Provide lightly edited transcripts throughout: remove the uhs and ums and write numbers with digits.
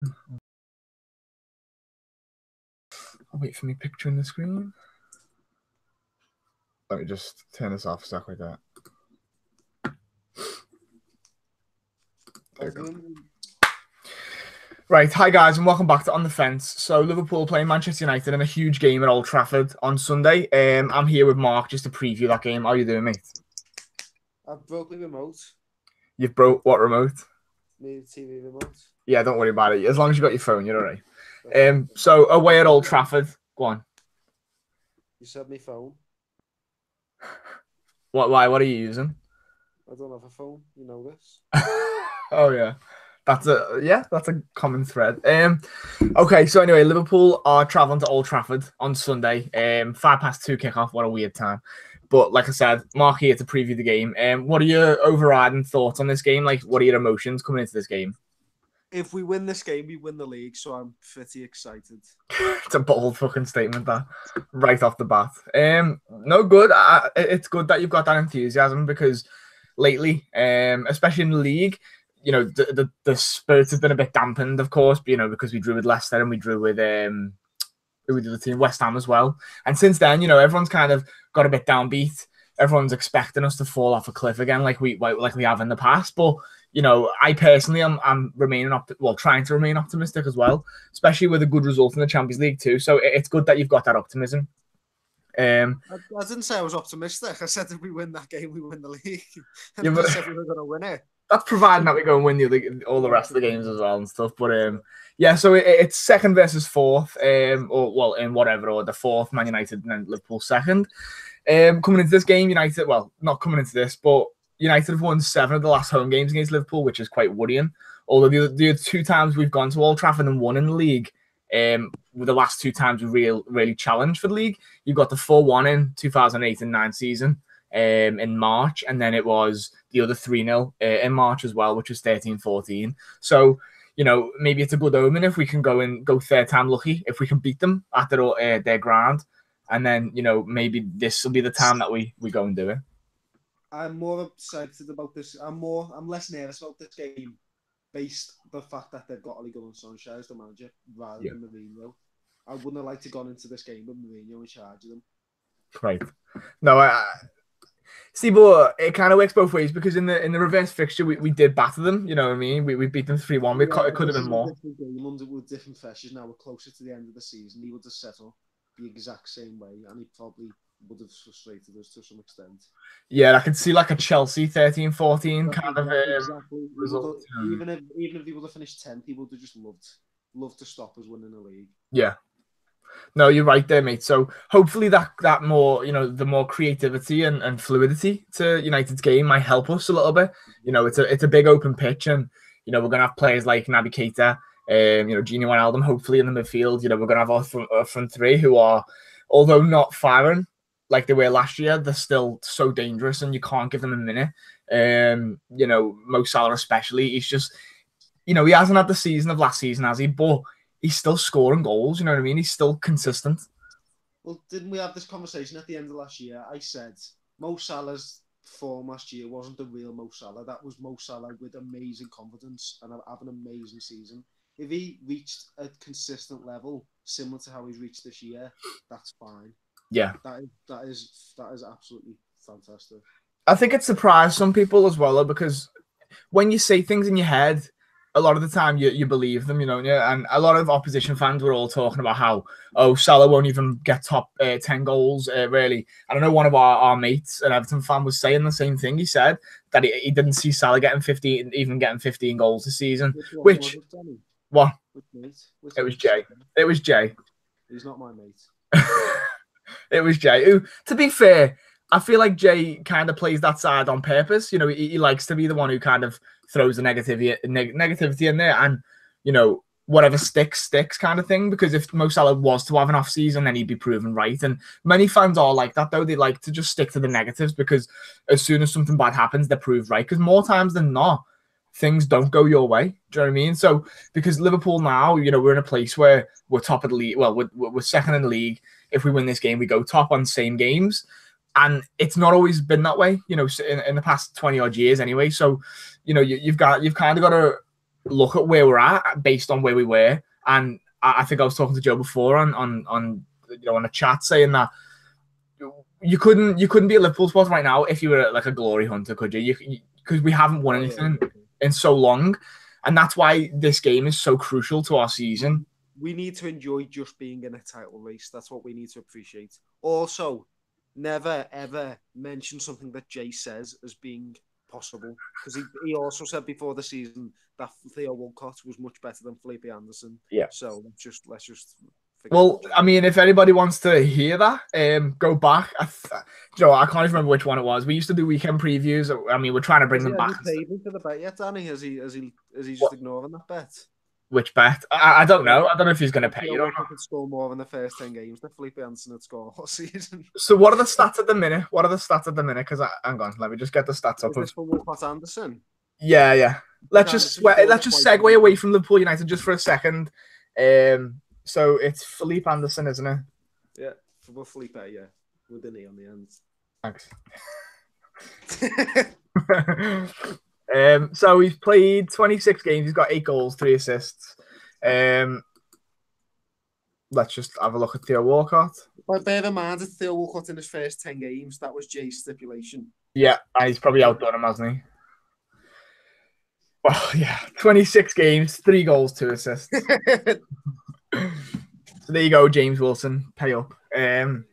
I'll wait for me picture in the screen. Let me just turn this off stuff like that. There we go. Right, hi guys, and welcome back to On the Fence. So Liverpool playing Manchester United in a huge game at Old Trafford on Sunday. I'm here with Mark just to preview that game. How are you doing, mate? I've broke the remote. You've broke what remote? The TV remote. Yeah, don't worry about it. As long as you got your phone, you're all right. So away at Old Trafford. Go on. You said my phone. What? Why? What are you using? I don't have a phone. You know this. Oh yeah. That's a common thread. Okay, so anyway, Liverpool are traveling to Old Trafford on Sunday. 2:05 kickoff. What a weird time. But like I said, Mark here to preview the game. What are your overriding thoughts on this game? Like, what are your emotions coming into this game? If we win this game, we win the league, so I'm pretty excited. It's a bold fucking statement, that, right off the bat. No good. It's good that you've got that enthusiasm because lately, especially in the league, you know, the spirits have been a bit dampened, of course, you know, because we drew with Leicester and we drew with who we did the team, West Ham as well. And since then, you know, everyone's kind of got a bit downbeat. Everyone's expecting us to fall off a cliff again, like we have in the past. But you know, I personally am trying to remain optimistic as well, especially with a good result in the Champions League too. So it's good that you've got that optimism. I didn't say I was optimistic. I said if we win that game, we win the league. Yeah, but I said we were going to win it. That's providing that we go and win all the rest of the games as well and stuff. But yeah, so it's second versus fourth, or well, in whatever order, fourth, Man United, and then Liverpool second. Coming into this game, United, well, not coming into this, but United have won 7 of the last home games against Liverpool, which is quite worrying. Although the 2 times we've gone to Old Trafford and won in the league, with the last 2 times we really challenged for the league. You got the 4-1 in 2008 and 9 season in March, and then it was the other 3-0 in March as well, which was 13-14. So, you know, maybe it's a good omen if we can go third time lucky, if we can beat them at their ground. And then, you know, maybe this will be the time that we go and do it. I'm more excited about this. I'm less nervous about this game based on the fact that they've got Ole Gunnar Solskjaer as the manager rather than Mourinho. I wouldn't have liked to gone into this game with Mourinho in charge of them. Right. No, see, but it kind of works both ways because in the reverse fixture we did batter them. You know what I mean? We beat them 3-1. It could have been more. With different pressures now, we're closer to the end of the season. He would have set up the exact same way, and he probably would have frustrated us to some extent. Yeah, I could see like a Chelsea 13-14 kind of result. Even if he would have finished 10th, he would have just loved to stop us winning the league. Yeah. No, you're right there, mate. So hopefully that more, you know, the more creativity and fluidity to United's game might help us a little bit. You know, it's a big open pitch, and you know we're gonna have players like Naby Keita, you know, Gini Wijnaldum, hopefully in the midfield. You know, we're gonna have our front 3 who are, although not firing like they were last year, they're still so dangerous, and you can't give them a minute. You know, Mo Salah especially, he's just, you know, he hasn't had the season of last season, has he? But he's still scoring goals, you know what I mean? He's still consistent. Well, didn't we have this conversation at the end of last year? I said Mo Salah's form last year wasn't the real Mo Salah. That was Mo Salah with amazing confidence and have an amazing season. If he reached a consistent level similar to how he's reached this year, that's fine. Yeah. That is absolutely fantastic. I think it surprised some people as well, because when you say things in your head, a lot of the time you believe them, you know, and a lot of opposition fans were all talking about how, Salah won't even get top 10 goals, really. And I know one of our mates, an Everton fan, was saying the same thing. He said that he didn't see Salah getting 15 goals this season. What? It was Jay. It was Jay. He's not my mate. It was Jay. Who, to be fair, I feel like Jay kind of plays that side on purpose. You know, he likes to be the one who kind of throws the negativity in there, and you know, whatever sticks kind of thing. Because if Mo Salah was to have an off season, then he'd be proven right. And many fans are like that, though. They like to just stick to the negatives because as soon as something bad happens, they're proved right. Because more times than not, things don't go your way. Do you know what I mean? So because Liverpool now, you know, we're in a place where we're top of the league. Well, we're second in the league. If we win this game, we go top on same games. And it's not always been that way, you know, in the past 20 odd years anyway. So, you know, you've kind of got to look at where we're at based on where we were. And I think I was talking to Joe before on a chat saying that you couldn't be a Liverpool spot right now if you were like a glory hunter, could you? Because we haven't won anything in so long, and that's why this game is so crucial to our season. We need to enjoy just being in a title race. That's what we need to appreciate. Also, never ever mention something that Jay says as being possible, because he also said before the season that Theo Walcott was much better than Felipe Anderson. Yeah. So let's just. Well, I mean, if anybody wants to hear that, go back. I can't even remember which one it was. We used to do weekend previews. I mean, we're trying to bring them back. Has he paid him for the bet yet, Danny? Is he just ignoring that bet? Which bet? I don't know. I don't know if he's going to pay it or not. Could score more in the first 10 games that Felipe Anderson had scored all season. So what are the stats at the minute? Because hang on, let me just get the stats up. Is this for Walcott Anderson? Yeah. Let's just segue away from Liverpool United just for a second. So it's Felipe Anderson, isn't it? Yeah, for Felipe, yeah. With the knee on the end. Thanks. So he's played 26 games. He's got 8 goals, 3 assists. Let's just have a look at Theo Walcott. But bear in mind that Theo Walcott in his first 10 games, that was Jay's stipulation. Yeah, he's probably outdone him, hasn't he? Well, yeah, 26 games, 3 goals, 2 assists. So there you go, James Wilson, pay up. It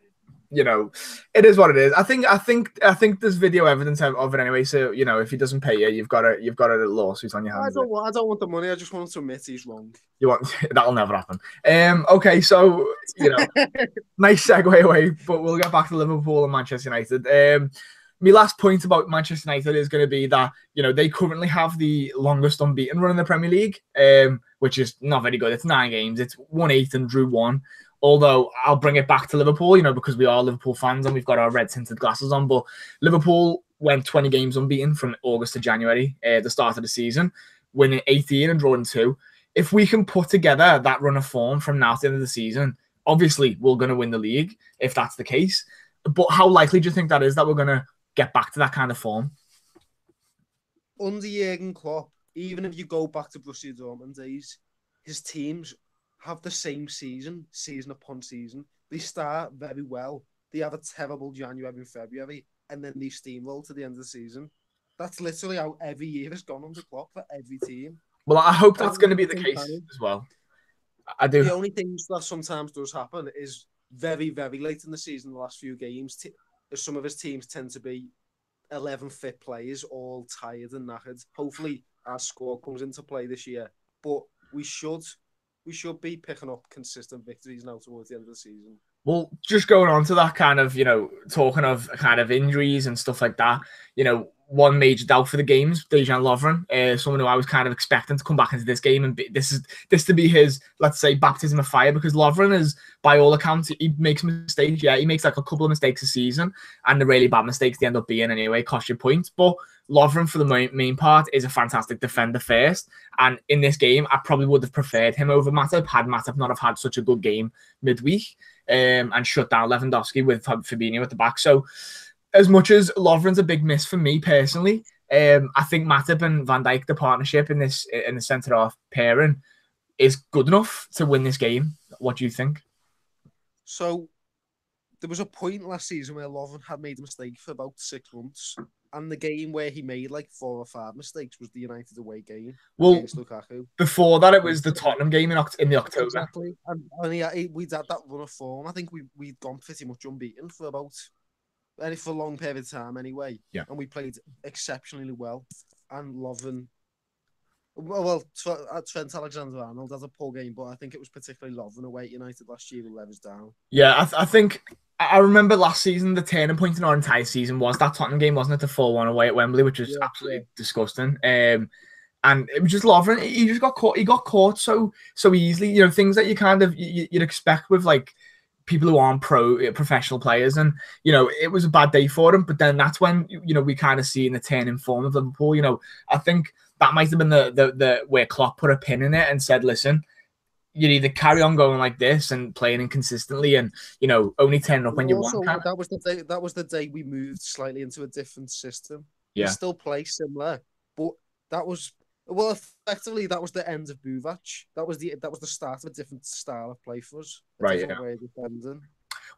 is what it is. I think there's video evidence of it anyway. So if he doesn't pay you, you've got a lawsuit on your hands. I don't want the money. I just want him to admit he's wrong. That'll never happen. Okay, so nice segue away, but we'll get back to Liverpool and Manchester United. My last point about Manchester United is going to be that they currently have the longest unbeaten run in the Premier League, which is not very good. It's 9 games. It's won 8 and drew 1. Although I'll bring it back to Liverpool, because we are Liverpool fans and we've got our red tinted glasses on. But Liverpool went 20 games unbeaten from August to January, the start of the season, winning 18 and drawing 2. If we can put together that run of form from now to the end of the season, obviously we're going to win the league if that's the case. But how likely do you think that is that we're going to get back to that kind of form? Under Jurgen Klopp, even if you go back to Borussia Dortmund days, his teams have the same season upon season. They start very well. They have a terrible January and February, and then they steamroll to the end of the season. That's literally how every year has gone under Klopp for every team. Well, I hope that's going to be the case as well. I do. The only thing that sometimes does happen is very, very late in the season, the last few games, some of his teams tend to be 11 fit players, all tired and knackered. Hopefully, our score comes into play this year, but we should be picking up consistent victories now towards the end of the season. Well, just going on to that kind of, talking of kind of injuries and stuff like that, one major doubt for the games, Dejan Lovren, someone who I was kind of expecting to come back into this game, and this to be his, let's say, baptism of fire, because Lovren is, by all accounts, he makes mistakes. Yeah, he makes like a couple of mistakes a season, and the really bad mistakes they end up being anyway cost you points. But Lovren, for the main part, is a fantastic defender first, and in this game, I probably would have preferred him over Matip had Matip not have had such a good game midweek, and shut down Lewandowski with Fabinho at the back. So, as much as Lovren's a big miss for me personally, I think Matip and Van Dijk, the partnership in the centre-half pairing, is good enough to win this game. What do you think? So, there was a point last season where Lovren had made a mistake for about 6 months, and the game where he made like 4 or 5 mistakes was the United away game against Lukaku. Before that, it was the Tottenham game in the October. Exactly, and we'd had that run of form. I think we'd gone pretty much unbeaten for a long period of time anyway. Yeah. And we played exceptionally well. And Lovren, Trent Alexander-Arnold had a poor game, but I think it was particularly Lovren away at United last year who let us down. Yeah, I think I remember last season, the turning point in our entire season was that Tottenham game, wasn't it? The 4-1 away at Wembley, which was absolutely disgusting. And it was just Lovren. He just got caught. He got caught so easily. Things that you kind of you'd expect with like people who aren't professional players, and it was a bad day for him. But then that's when we kind of see in the turning form of Liverpool. I think that might have been the where Klopp put a pin in it and said, listen, you either carry on going like this and playing inconsistently, and only turning up when you want. That was the day we moved slightly into a different system. Yeah, we still play similar, but that was Well, effectively, that was the end of Buvac. That was the start of a different style of play for us, a Right, different yeah. way of defending.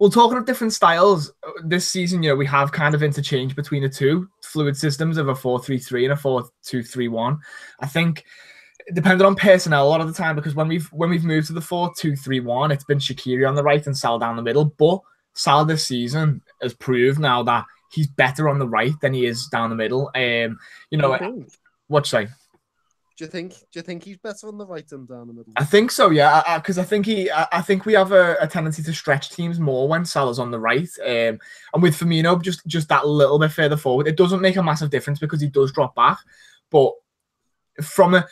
Well, talking of different styles, this season, we have kind of interchanged between the two fluid systems of a 4-3-3 and a 4-2-3-1. I think depending on personnel a lot of the time, because when we've moved to the 4-2-3-1, it's been Shaqiri on the right and Salah down the middle. But Salah this season has proved now that he's better on the right than he is down the middle. What's say? Do you think he's better on the right than down the middle? I think so, yeah. Because I think we have a tendency to stretch teams more when Salah's on the right, and with Firmino just that little bit further forward, it doesn't make a massive difference because he does drop back. But from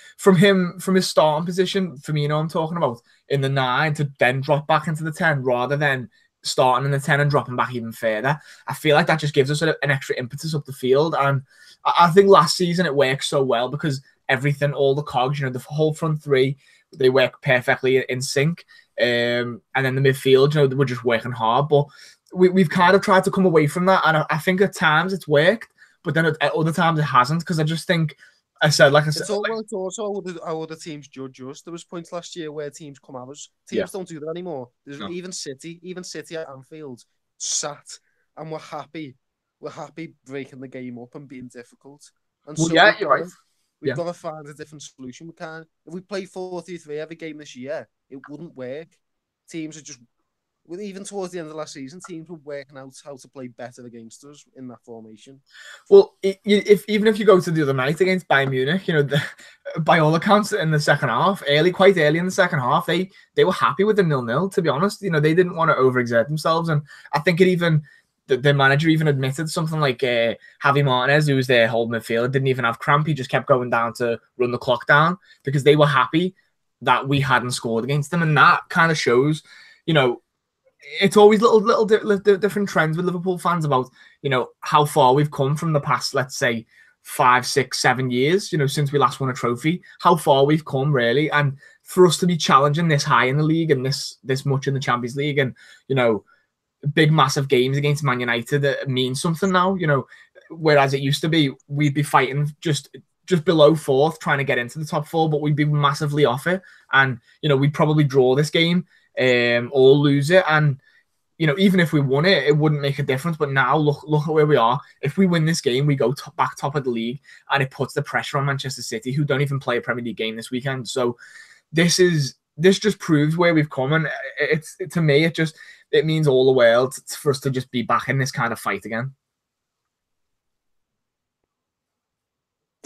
his starting position, Firmino, I'm talking about in the 9 to then drop back into the 10 rather than starting in the 10 and dropping back even further. I feel like that just gives us an extra impetus up the field, and I think last season it worked so well because everything, all the cogs, the whole front three, they work perfectly in sync. And then the midfield, we're just working hard. But we've kind of tried to come away from that, and I think at times it's worked, but then at other times it hasn't, because I just think. It's also how other teams judge us. There was points last year where teams come at us. Teams don't do that anymore. Even City at Anfield sat and we're happy breaking the game up and being difficult. And you're right. We've got to find a different solution. We can't. If we play 4-3-3 every game this year, it wouldn't work. Teams are just. Even towards the end of last season, teams were working out how to play better against us in that formation. Well, even if you go to the other night against Bayern Munich, by all accounts in the second half, quite early in the second half, they were happy with the 0-0. To be honest, they didn't want to overexert themselves, and I think the manager even admitted something like Javi Martinez, who was their whole midfielder, didn't even have cramp. He just kept going down to run the clock down because they were happy that we hadn't scored against them, and that kind of shows, it's always little different trends with Liverpool fans about, how far we've come from the past, let's say, 5, 6, 7 years, since we last won a trophy, how far we've come, really. And for us to be challenging this high in the league and this much in the Champions League and, big, massive games against Man United, that means something now, whereas it used to be, we'd be fighting just below 4th, trying to get into the top 4, but we'd be massively off it. And, we'd probably draw this game or lose it, and even if we won it, it wouldn't make a difference. But now look at where we are. If we win this game, we go back top of the league, and it puts the pressure on Manchester City, who don't even play a Premier League game this weekend. So this just proves where we've come, and to me it means all the world for us to just be back in this kind of fight again.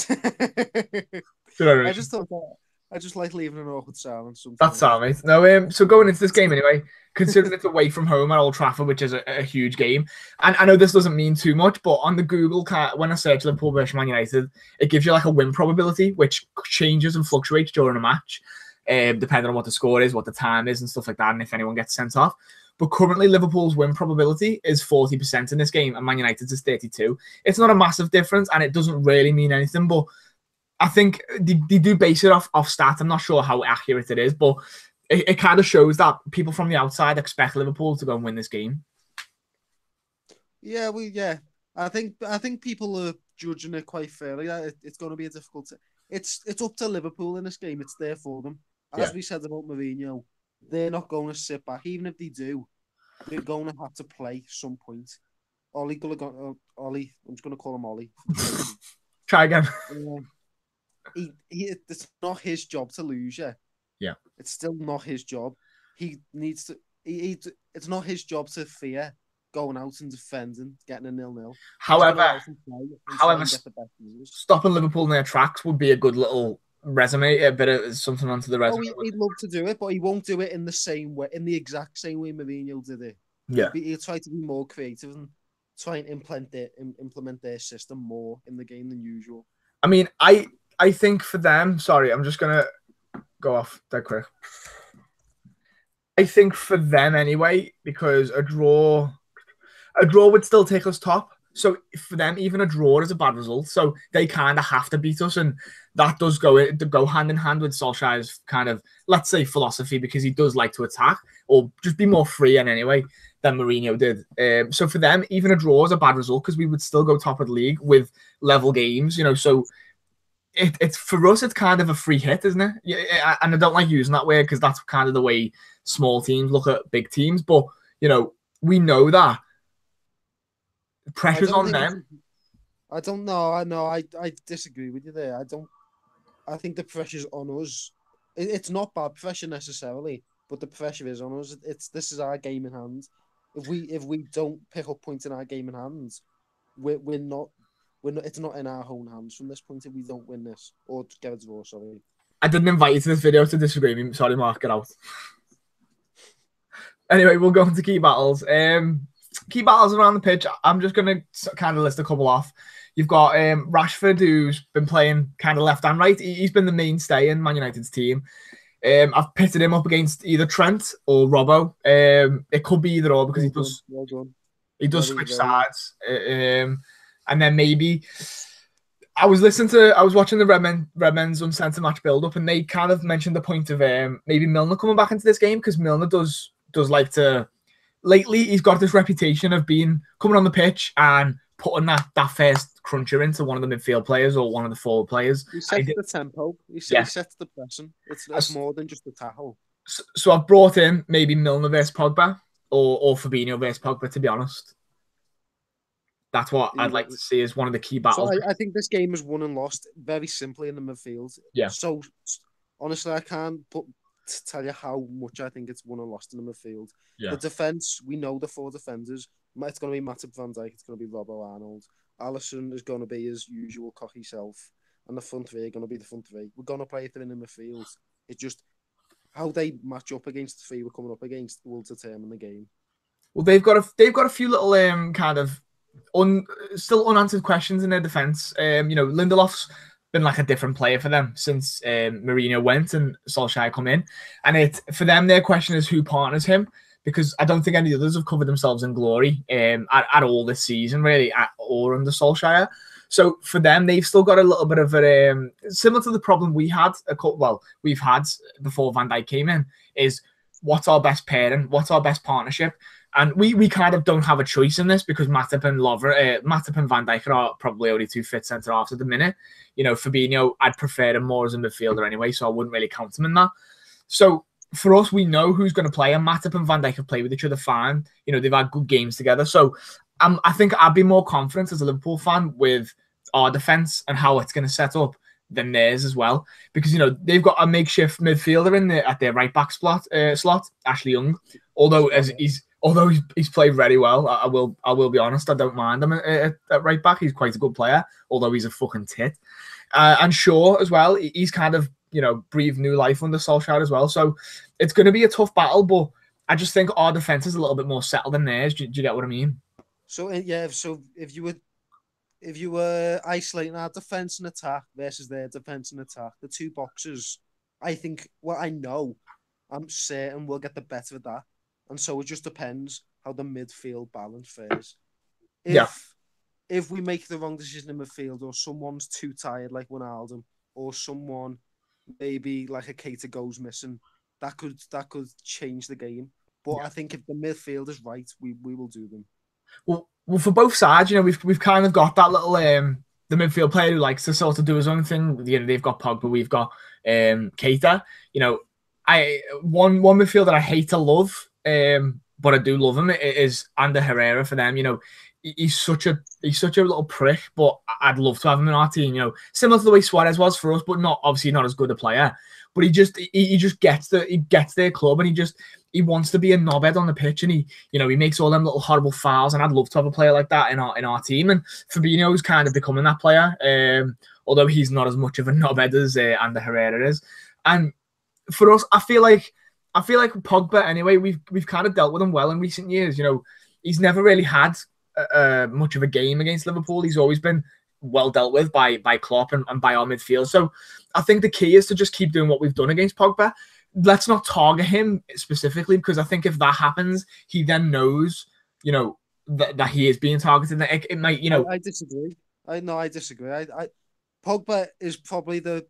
I just thought that. I just like leaving an awkward silence sometimes. That's all, mate. No, so going into this game anyway, considering it's away from home at Old Trafford, which is a huge game, and I know this doesn't mean too much, but on the Google when I search Liverpool versus Man United, it gives you like a win probability, which changes and fluctuates during a match, depending on what the score is, what the time is, and stuff like that, and if anyone gets sent off. But currently, Liverpool's win probability is 40% in this game, and Man United's is 32%. It's not a massive difference, and it doesn't really mean anything, but I think they do base it off stats. I'm not sure how accurate it is, but it kind of shows that people from the outside expect Liverpool to go and win this game. Yeah, I think people are judging it quite fairly. It's going to be a difficult. It's up to Liverpool in this game. It's there for them. As we said about Mourinho, they're not going to sit back. Even if they do, they're going to have to play some point. Ollie, I'm just going to call him Ollie. Try again. It's not his job to lose you. Yeah. It's still not his job. He needs to. It's not his job to fear going out and defending, getting a 0-0. However, stopping Liverpool in their tracks would be a good little resume, a bit of something onto the resume. He'd love to do it, but he won't do it in the same way, in the exact same way Mourinho did it. Yeah. He'll try to be more creative and try and implement their system more in the game than usual. I mean, I think for them, sorry, I'm just going to go off that quick. I think for them anyway, because a draw would still take us top. So for them, even a draw is a bad result. So they kind of have to beat us. And that does go hand in hand with Solskjaer's kind of, let's say, philosophy, because he does like to attack or just be more free in anyway than Mourinho did. So for them, even a draw is a bad result because we would still go top of the league with level games, So it's for us, it's kind of a free hit, isn't it? Yeah, and I don't like using that word because that's kind of the way small teams look at big teams. But we know that I pressure's don't on think them. I don't know. I know. I disagree with you there. I don't. I think the pressure's on us. It's not bad pressure necessarily, but the pressure is on us. This is our game in hand. If we don't pick up points in our game in hand, we're not it's not in our own hands from this point if we don't win this or get a draw. Sorry. I didn't invite you to this video to disagree with me. Sorry, Mark, get out. Anyway, we'll go into key battles. Key battles around the pitch. I'm just going to kind of list a couple off. You've got Rashford, who's been playing kind of left and right. He's been the mainstay in Man United's team. I've pitted him up against either Trent or Robbo. It could be either or because he does switch sides. And then maybe I was watching the Red Men's Uncensored match build up, and they kind of mentioned the point of maybe Milner coming back into this game because Milner does like to. Lately, he's got this reputation of coming on the pitch and putting that first cruncher into one of the midfield players or one of the forward players. He sets the tempo. He sets the pressing. It's more than just a tackle. So I've brought in maybe Milner versus Pogba or Fabinho versus Pogba, to be honest. That's what I'd like to see as one of the key battles. So I think this game is won and lost very simply in the midfield. Yeah. So honestly, I can't tell you how much I think it's won and lost in the midfield. Yeah. The defense, we know the four defenders. It's going to be Matip, Van Dijk. It's going to be Robbo, Arnold. Alisson is going to be his usual cocky self, and the front three are going to be the front three. We're going to play it in the midfield. It's just how they match up against the three we're coming up against will determine the game. Well, they've got a few little kind of still unanswered questions in their defense. Lindelof's been like a different player for them since Mourinho went and Solskjaer come in, and for them their question is who partners him, because I don't think any others have covered themselves in glory at all this season, really, or under Solskjaer. So for them, they've still got a little bit of a similar to the problem we've had before Van Dijk came in, is what's our best pairing, what's our best partnership. And we kind of don't have a choice in this because Matip and Van Dijk are probably only two fit centre halves at the minute. Fabinho, I'd prefer him more as a midfielder anyway, so I wouldn't really count him in that. So for us, we know who's going to play, and Matip and Van Dijk have played with each other fine. They've had good games together. So I think I'd be more confident as a Liverpool fan with our defence and how it's going to set up than theirs as well, because they've got a makeshift midfielder at their right back slot, Ashley Young. Although he's played very well, I will be honest, I don't mind him at right back. He's quite a good player, although he's a fucking tit. And Shaw as well, he's kind of breathed new life under Solskjaer as well. So it's going to be a tough battle, but I just think our defense is a little bit more settled than theirs. Do you get what I mean? So yeah, so if you were isolating our defense and attack versus their defense and attack, the two boxes, I think, I'm certain we'll get the better of that. And so it just depends how the midfield balance fares. If we make the wrong decision in midfield, or someone's too tired like Wijnaldum, or someone maybe like a Keita goes missing, that could change the game. But I think if the midfield is right, we will do them. Well, for both sides, we've kind of got that little the midfield player who likes to sort of do his own thing. They've got Pogba, we've got Keita. One midfielder that I hate to love, but I do love him, is Ander Herrera for them. He's such a little prick, but I'd love to have him in our team. Similar to the way Suarez was for us, but obviously not as good a player. But he just gets their club, and he wants to be a knobhead on the pitch, and he makes all them little horrible fouls. And I'd love to have a player like that in our team. And Fabinho's kind of becoming that player, although he's not as much of a knobhead as Ander Herrera is. And for us, I feel like Pogba anyway, we've kind of dealt with him well in recent years. He's never really had much of a game against Liverpool. He's always been well dealt with by Klopp and by our midfield. So I think the key is to just keep doing what we've done against Pogba. Let's not target him specifically, because I think if that happens, he then knows, that he is being targeted. It might, I disagree. I disagree. Pogba is probably the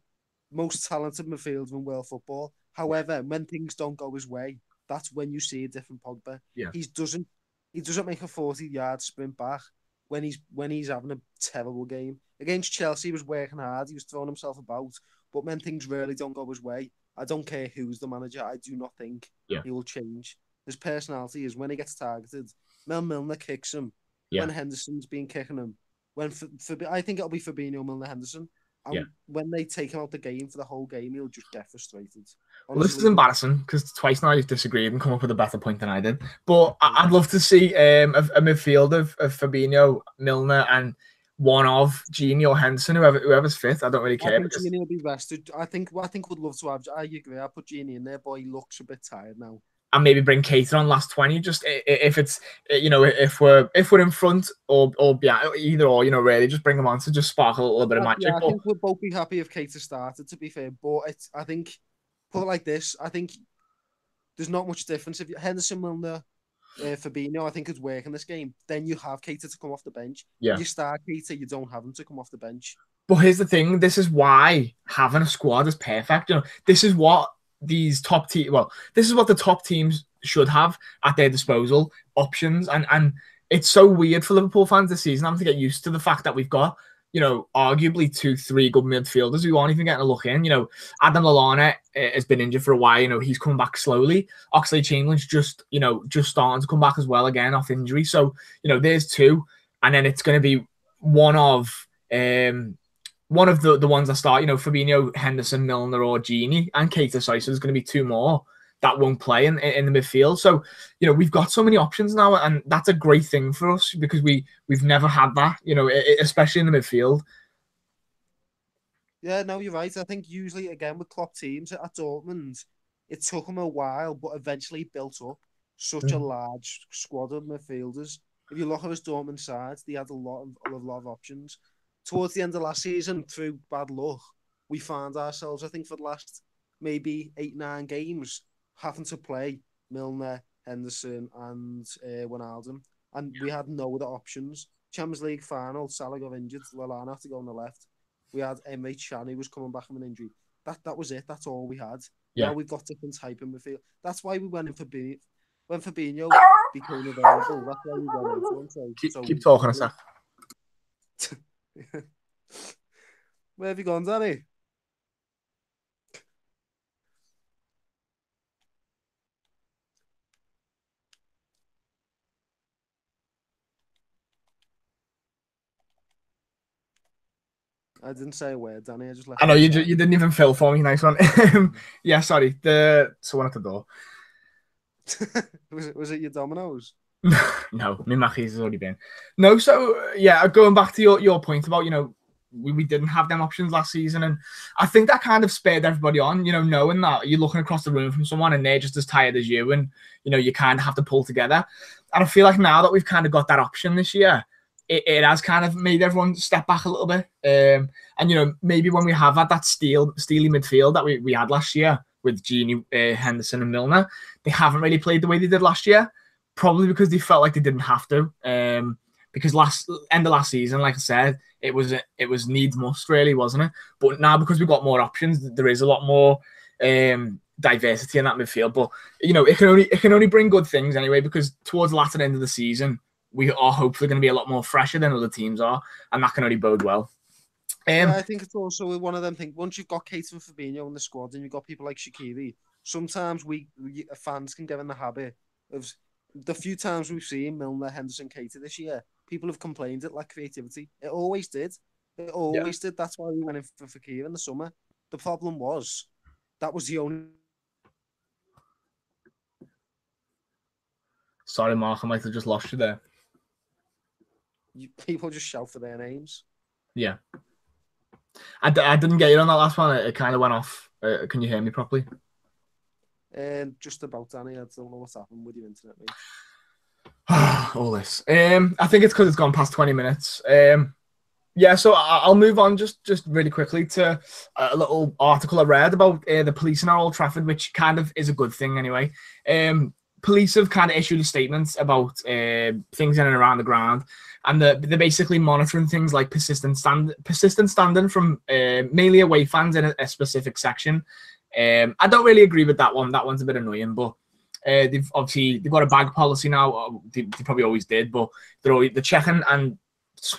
most talented midfielder in world football. However, when things don't go his way, that's when you see a different Pogba. Yeah. He doesn't make a 40-yard sprint back. when he's having a terrible game. Against Chelsea, he was working hard. He was throwing himself about. But when things really don't go his way, I don't care who's the manager. I do not think he will change. His personality is when he gets targeted. Mel Milner kicks him. When Henderson's been kicking him. I think it'll be Fabinho, Milner, Henderson. And when they take him out the game for the whole game, he'll just get frustrated. Honestly, well, this is embarrassing because twice now you've disagreed and come up with a better point than I did. But I'd love to see a midfield of Fabinho, Milner, and one of Gini or Henderson, whoever's fit. I don't really care. I think Gini will be rested. I think would love to have. I agree. I'll put Gini in there, but he looks a bit tired now. And maybe bring Keita on last 20. Just if it's if we're in front or either or, really just bring him on to just spark a little bit of magic. Yeah, I think we'll both be happy if Keita started. To be fair, but I think put it like this. I think there's not much difference if Henderson, Milner, Fabinho, I think is working this game. Then you have Keita to come off the bench. Yeah. If you start Keita, you don't have him to come off the bench. But here's the thing: this is why having a squad is perfect. This is what these top teams. Well, this is what the top teams should have at their disposal: options. And it's so weird for Liverpool fans this season having to get used to the fact that we've got, arguably 2-3 good midfielders who aren't even getting a look in. Adam Lallana has been injured for a while. He's coming back slowly. Oxlade-Chamberlain's just starting to come back as well again off injury. So, there's two. And then it's going to be one of the ones that start, Fabinho, Henderson, Milner, or Gini, and Keita. So there's going to be two more that won't play in the midfield. So, we've got so many options now, and that's a great thing for us because we've never had that, especially in the midfield. Yeah, no, you're right. I think usually, again, with Klopp teams at Dortmund, it took them a while, but eventually built up such a large squad of midfielders. If you look at his Dortmund sides, they had a lot of options. Towards the end of last season, through bad luck, we found ourselves, I think, for the last maybe 8-9 games, having to play Milner, Henderson, and Wijnaldum, and we had no other options. Champions League final, Salah got injured, Lallana had to go on the left. We had Emre Can, who was coming back from an injury. That was it. That's all we had. Yeah. Now we've got different type in midfield. That's why we went in for when Fabinho became available. That's why we went in for him. Keep talking a sec. Where have you gone, Danny? I didn't say a word, Danny. I just left. I know you didn't even fill for me. Nice one. Yeah, sorry. Someone at the door. Was it your Domino's? No, my Mackey's has already been. No, so yeah, going back to your point about we didn't have them options last season, and I think that kind of spurred everybody on. Knowing that you're looking across the room from someone and they're just as tired as you, and you kind of have to pull together. And I feel like now that we've kind of got that option this year, it has kind of made everyone step back a little bit. And maybe when we have had that steely midfield that we had last year with Gini, Henderson, and Milner, they haven't really played the way they did last year. Probably because they felt like they didn't have to. Because end of last season, like I said, it was needs must really, wasn't it? But now because we've got more options, there is a lot more diversity in that midfield. But it can only bring good things anyway, because towards the latter end of the season, we are hopefully going to be a lot more fresher than other teams are, and that can only bode well. I think it's also one of them things. Once you've got Keita and Fabinho in the squad, and you've got people like Shaqiri, sometimes we fans can get in the habit of the few times we've seen Milner, Henderson, Keita this year. People have complained it lacked creativity. It always did. It always did. That's why we went in for Fekir in the summer. The problem was that was the only. Sorry, Mark, I might have just lost you there. People just shout for their names. Yeah. I didn't get you on that last one. It kind of went off. Can you hear me properly? Just about, Danny. I don't know what's happened with your internet, mate. All this. I think it's because it's gone past 20 minutes. Yeah, so I'll move on just really quickly to a little article I read about the police in our Old Trafford, which kind of is a good thing anyway. Police have kind of issued a statement about things in and around the ground, and they're basically monitoring things like persistent standing from mainly away fans in a specific section. I don't really agree with that one. That one's a bit annoying, but they've got a bag policy now. They probably always did, but they're checking and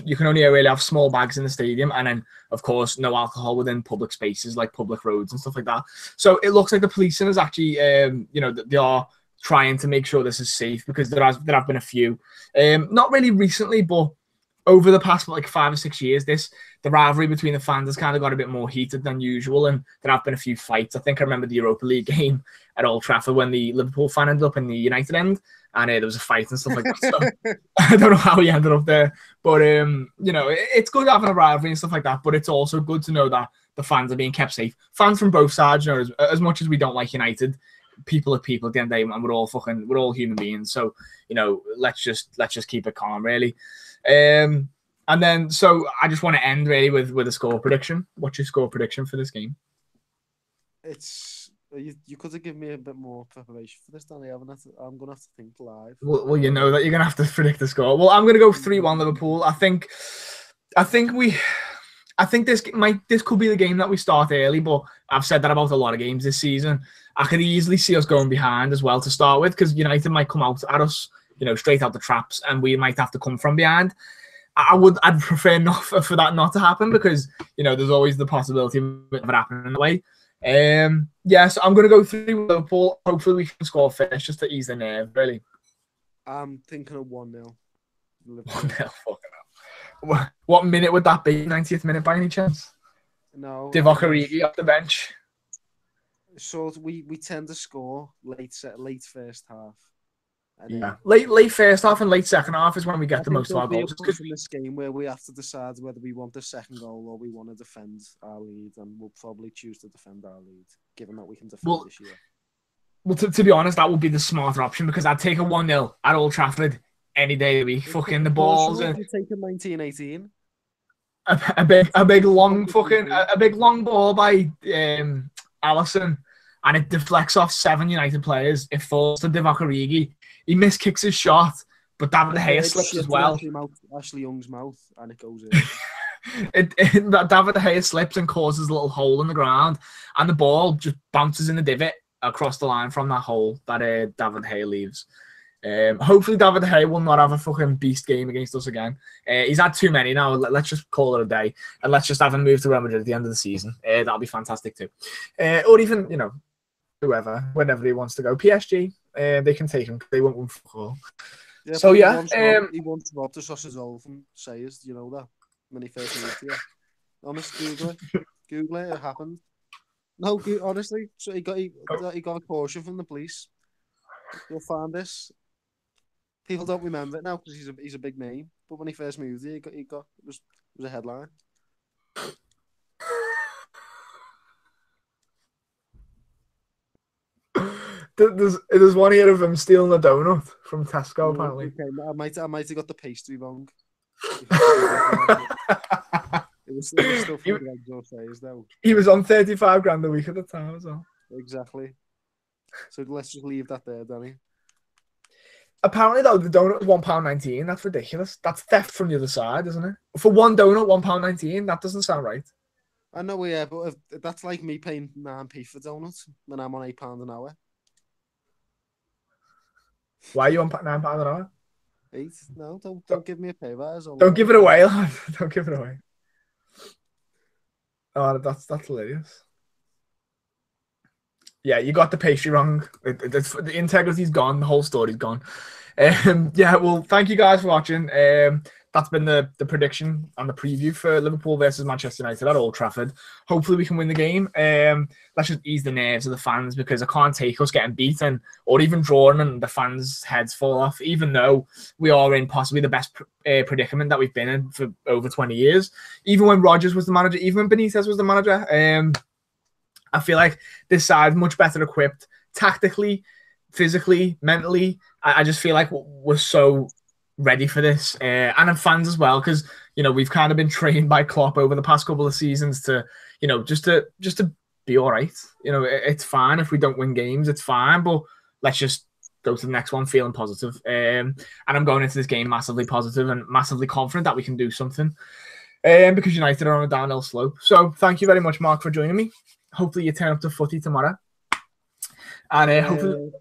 you can only really have small bags in the stadium, and then of course no alcohol within public spaces like public roads and stuff like that. So it looks like the policing is actually, they are trying to make sure this is safe, because there have been a few, not really recently, but over the past like 5 or 6 years, the rivalry between the fans has kind of got a bit more heated than usual, and there have been a few fights. I think I remember the Europa League game at Old Trafford when the Liverpool fan ended up in the United end, and there was a fight and stuff like that. So I don't know how he ended up there, but it's good having a rivalry and stuff like that. But it's also good to know that the fans are being kept safe. Fans from both sides, as much as we don't like United, people are people at the end of the day, and we're all human beings. So let's just keep it calm, really. And then, so I just want to end really with a score prediction. What's your score prediction for this game? You could have given me a bit more preparation for this, Danny. I'm gonna have to think live. Well, you know that you're gonna have to predict the score. Well, I'm gonna go 3-1 Liverpool. I think this could be the game that we start early, but I've said that about a lot of games this season. I could easily see us going behind as well to start with, because United might come out at us, straight out the traps, and we might have to come from behind. I'd prefer not for that not to happen, because there's always the possibility of it happening in the way. So I'm gonna go 3 with Liverpool. Hopefully we can score first, just to ease the nerve, really. I'm thinking of 1-0. 1-0. What minute would that be? 90th minute by any chance? No. Divock Origi off the bench. So we tend to score late first half. Yeah, late first half and late second half is when we get the most of our goals. It's in this game where we have to decide whether we want the second goal or we want to defend our lead, and we'll probably choose to defend our lead, given that we can defend this year. Well, to be honest, that would be the smarter option, because I'd take a 1-0 at Old Trafford any day of the week. Fucking the balls and take a 19-18. A big long ball by Alisson, and it deflects off 7 United players. It falls to Divock Origi. He miskicks his shot, but David De Gea slips as well. Ashley Young's mouth, and it goes in. David De Gea slips and causes a little hole in the ground, and the ball just bounces in the divot across the line from that hole that David De Gea leaves. Hopefully David De Gea will not have a fucking beast game against us again. He's had too many now. Let's just call it a day, and let's just have him move to Real Madrid at the end of the season. That'll be fantastic too. Or even, whoever, whenever he wants to go. PSG, they can take him. They won't win fuck all. Yeah, so yeah, he once robbed the sausage roll from Sayers. Do you know that when he first moved here? Honest, Google it. It happened. No, honestly. So he got a caution from the police. You'll find this. People don't remember it now because he's a big name. But when he first moved here, it was a headline. There's one here of him stealing a donut from Tesco, apparently. Okay, I might have got the pastry wrong. It was still for the eggs though. He was on 35 grand a week at the time as well. Exactly. So let's just leave that there, Danny. Apparently, though, the donut was £1.19. That's ridiculous. That's theft from the other side, isn't it? For one donut, £1.19. That doesn't sound right. I know, yeah, but that's like me paying 9p for donuts when I'm on £8 an hour. Why are you on £9 an hour? 8? No, don't give me a pay rise. Don't give it away, lad. Don't give it away. Oh, that's hilarious. Yeah, you got the pastry wrong. The integrity's gone. The whole story's gone. Yeah, well, thank you guys for watching. That's been the prediction and the preview for Liverpool versus Manchester United at Old Trafford. Hopefully we can win the game. Let's just ease the nerves of the fans, because I can't take us getting beaten or even drawing and the fans' heads fall off, even though we are in possibly the best predicament that we've been in for over 20 years. Even when Rodgers was the manager, even when Benitez was the manager, I feel like this side much better equipped tactically, physically, mentally. I just feel like we're so ready for this, and I'm fans as well, because we've kind of been trained by Klopp over the past couple of seasons to just to be all right. It's fine if we don't win games, it's fine, but let's just go to the next one feeling positive. And I'm going into this game massively positive and massively confident that we can do something, because United are on a downhill slope. So thank you very much, Mark, for joining me. Hopefully you turn up to footy tomorrow, and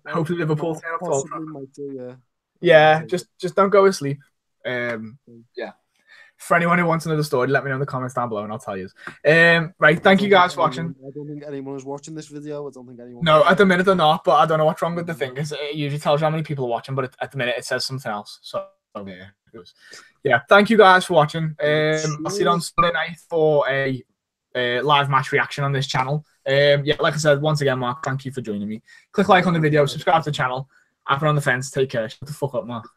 hopefully Liverpool turn up to Old Trafford. Yeah, just don't go asleep. Yeah. For anyone who wants to know the story, let me know in the comments down below and I'll tell you. Right, thank you guys for watching. I don't think anyone is watching this video. I don't think anyone. No, at the minute they're not, but I don't know what's wrong with the thing. It usually tells you how many people are watching, but at the minute it says something else. So yeah, thank you guys for watching. I'll see you on Sunday night for a live match reaction on this channel. Yeah, like I said, once again, Mark, thank you for joining me. Click like on the video, subscribe to the channel. I've been on the fence. Take care. Shut the fuck up, Mark.